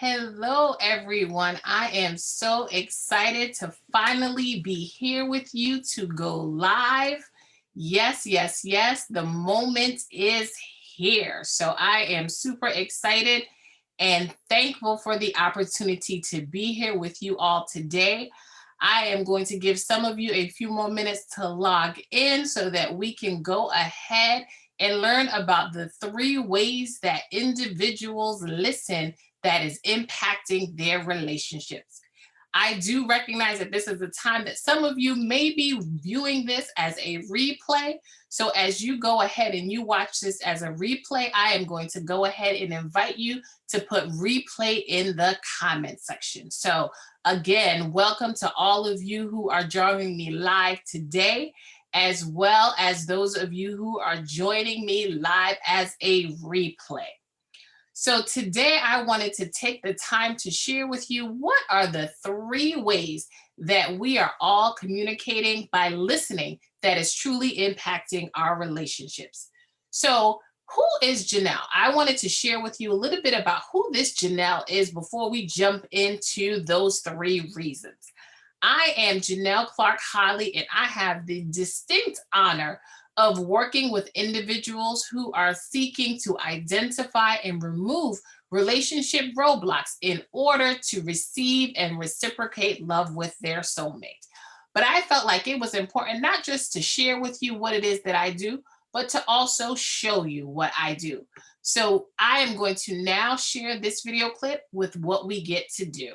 Hello, everyone. I am so excited to finally be here with you to go live. Yes, yes, yes. The moment is here. So I am super excited and thankful for the opportunity to be here with you all today. I am going to give some of you a few more minutes to log in so that we can go ahead and learn about the three ways that individuals listen that is impacting their relationships. I do recognize that this is a time that some of you may be viewing this as a replay. So as you go ahead and you watch this as a replay, I am going to go ahead and invite you to put replay in the comment section. So again, welcome to all of you who are joining me live today, as well as those of you who are joining me live as a replay. So today I wanted to take the time to share with you what are the three ways that we are all communicating by listening that is truly impacting our relationships. So who is Janelle? I wanted to share with you a little bit about who this Janelle is before we jump into those three reasons. I am Janelle Clarke-Holley, and I have the distinct honor of working with individuals who are seeking to identify and remove relationship roadblocks in order to receive and reciprocate love with their soulmate. But I felt like it was important not just to share with you what it is that I do, but to also show you what I do. So I am going to now share this video clip with what we get to do.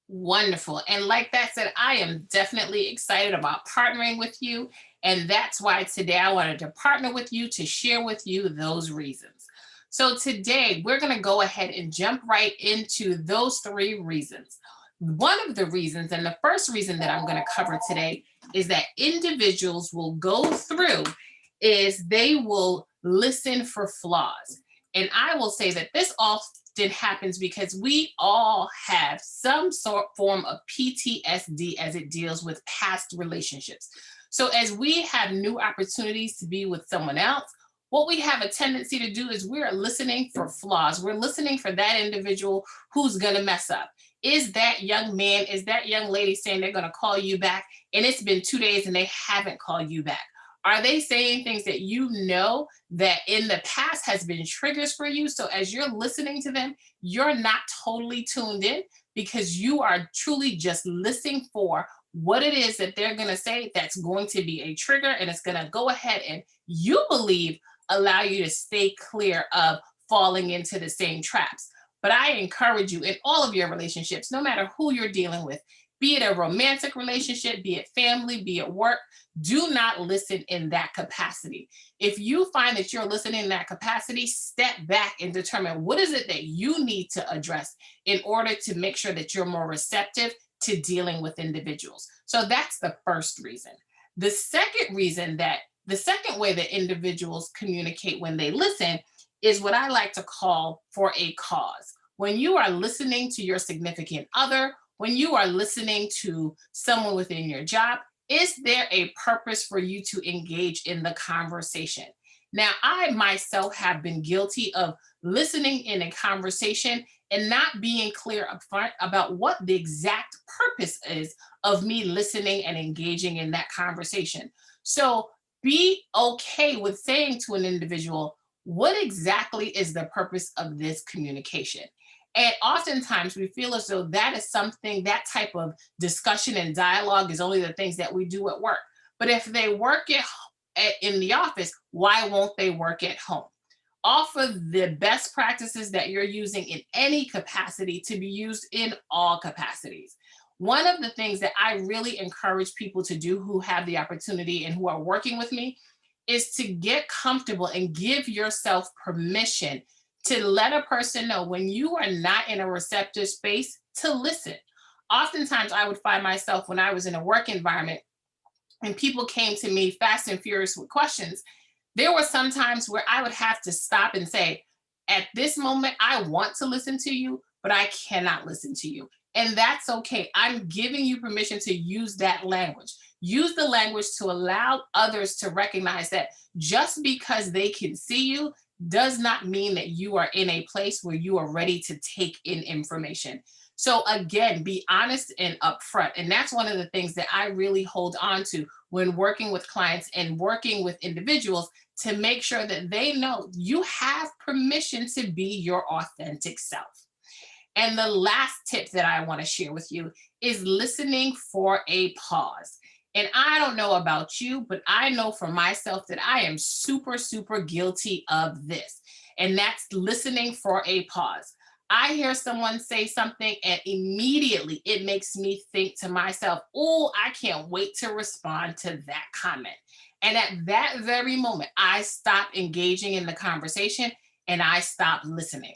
Wonderful. And like that said, I am definitely excited about partnering with you. And that's why today I wanted to partner with you to share with you those reasons. So today we're going to go ahead and jump right into those three reasons. One of the reasons, and the first reason that I'm going to cover today, is that individuals will go through is they will listen for flaws. And I will say that this often happens because we all have some form of PTSD as it deals with past relationships. So as we have new opportunities to be with someone else, what we have a tendency to do is we're listening for flaws. We're listening for that individual who's going to mess up. Is that young man, is that young lady saying they're going to call you back and it's been 2 days and they haven't called you back? Are they saying things that you know that in the past has been triggers for you? So as you're listening to them, you're not totally tuned in because you are truly just listening for what it is that they're going to say that's going to be a trigger, and it's going to go ahead and you believe allow you to stay clear of falling into the same traps. But I encourage you in all of your relationships, no matter who you're dealing with, be it a romantic relationship, be it family, be it work, do not listen in that capacity. If you find that you're listening in that capacity, step back and determine what is it that you need to address in order to make sure that you're more receptive to dealing with individuals. So that's the first reason. The second reason that the second way that individuals communicate when they listen is what I like to call for a cause. When you are listening to your significant other, when you are listening to someone within your job, is there a purpose for you to engage in the conversation? Now, I myself have been guilty of listening in a conversation and not being clear upfront about what the exact purpose is of me listening and engaging in that conversation. So be okay with saying to an individual, what exactly is the purpose of this communication? And oftentimes we feel as though that is something, that type of discussion and dialogue is only the things that we do at work. But if they work in the office, why won't they work at home? Offer the best practices that you're using in any capacity to be used in all capacities. One of the things that I really encourage people to do who have the opportunity and who are working with me is to get comfortable and give yourself permission to let a person know when you are not in a receptive space to listen. Oftentimes, I would find myself when I was in a work environment and people came to me fast and furious with questions. There were some times where I would have to stop and say, at this moment, I want to listen to you, but I cannot listen to you. And that's okay. I'm giving you permission to use that language. Use the language to allow others to recognize that just because they can see you does not mean that you are in a place where you are ready to take in information. So again, be honest and upfront. And that's one of the things that I really hold on to when working with clients and working with individuals, to make sure that they know you have permission to be your authentic self. And the last tip that I want to share with you is listening for a pause. And I don't know about you, but I know for myself that I am super, super guilty of this. And that's listening for a pause. I hear someone say something and immediately it makes me think to myself, oh, I can't wait to respond to that comment. And at that very moment, I stop engaging in the conversation and I stop listening.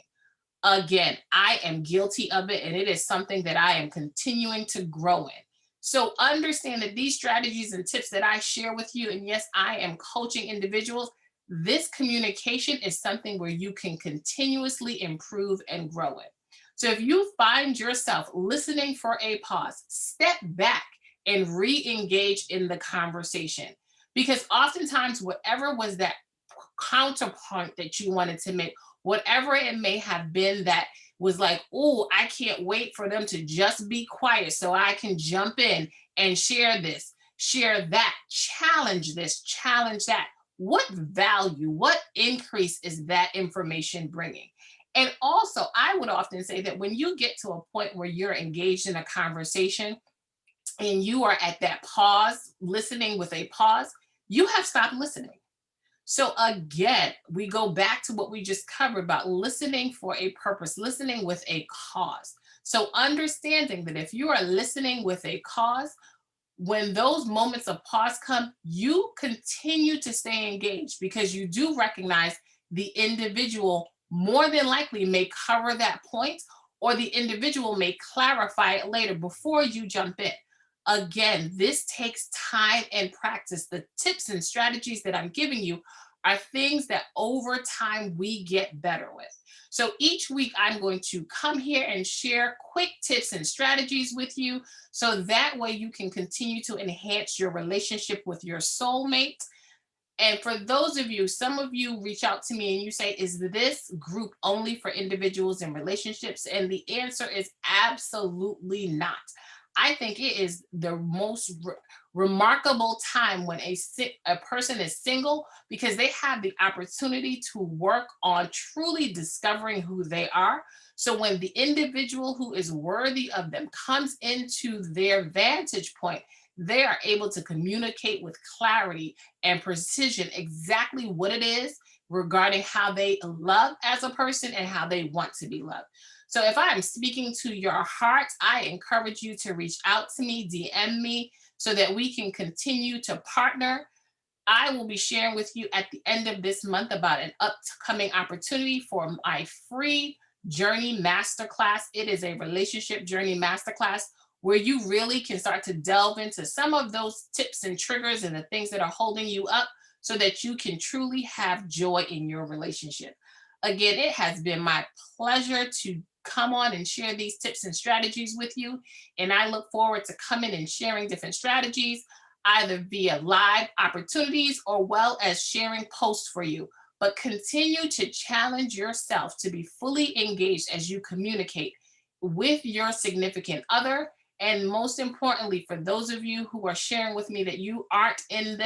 Again, I am guilty of it, and it is something that I am continuing to grow in. So understand that these strategies and tips that I share with you, and yes, I am coaching individuals, this communication is something where you can continuously improve and grow it. So if you find yourself listening for a pause, step back and re-engage in the conversation. Because oftentimes, whatever was that counterpoint that you wanted to make, whatever it may have been that was like, oh, I can't wait for them to just be quiet so I can jump in and share this, share that, challenge this, challenge that. What value, what increase is that information bringing? And also, I would often say that when you get to a point where you're engaged in a conversation and you are at that pause, listening with a pause, you have stopped listening. So again, we go back to what we just covered about listening for a purpose, listening with a cause. So understanding that if you are listening with a cause, when those moments of pause come, you continue to stay engaged because you do recognize the individual more than likely may cover that point, or the individual may clarify it later before you jump in. Again, this takes time and practice. The tips and strategies that I'm giving you are things that over time we get better with. So each week I'm going to come here and share quick tips and strategies with you so that way you can continue to enhance your relationship with your soulmate. And for those of you, some of you reach out to me and you say, is this group only for individuals and relationships? And the answer is absolutely not. I think it is the most remarkable time when a person is single because they have the opportunity to work on truly discovering who they are. So when the individual who is worthy of them comes into their vantage point, they are able to communicate with clarity and precision exactly what it is regarding how they love as a person and how they want to be loved. So if I'm speaking to your heart, I encourage you to reach out to me, DM me, so that we can continue to partner. I will be sharing with you at the end of this month about an upcoming opportunity for my free journey masterclass. It is a relationship journey masterclass where you really can start to delve into some of those tips and triggers and the things that are holding you up so that you can truly have joy in your relationship. Again, it has been my pleasure to come on and share these tips and strategies with you. And I look forward to coming and sharing different strategies, either via live opportunities or well as sharing posts for you. But continue to challenge yourself to be fully engaged as you communicate with your significant other. And most importantly, for those of you who are sharing with me that you aren't in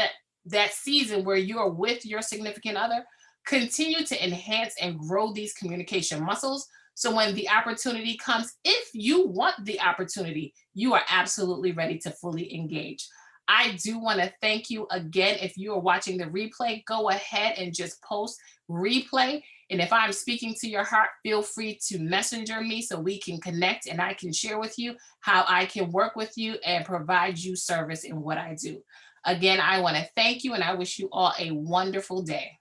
that season where you're with your significant other, continue to enhance and grow these communication muscles. So when the opportunity comes, if you want the opportunity, you are absolutely ready to fully engage. I do want to thank you again. If you are watching the replay, go ahead and just post replay. And if I'm speaking to your heart, feel free to messenger me so we can connect and I can share with you how I can work with you and provide you service in what I do. Again, I want to thank you and I wish you all a wonderful day.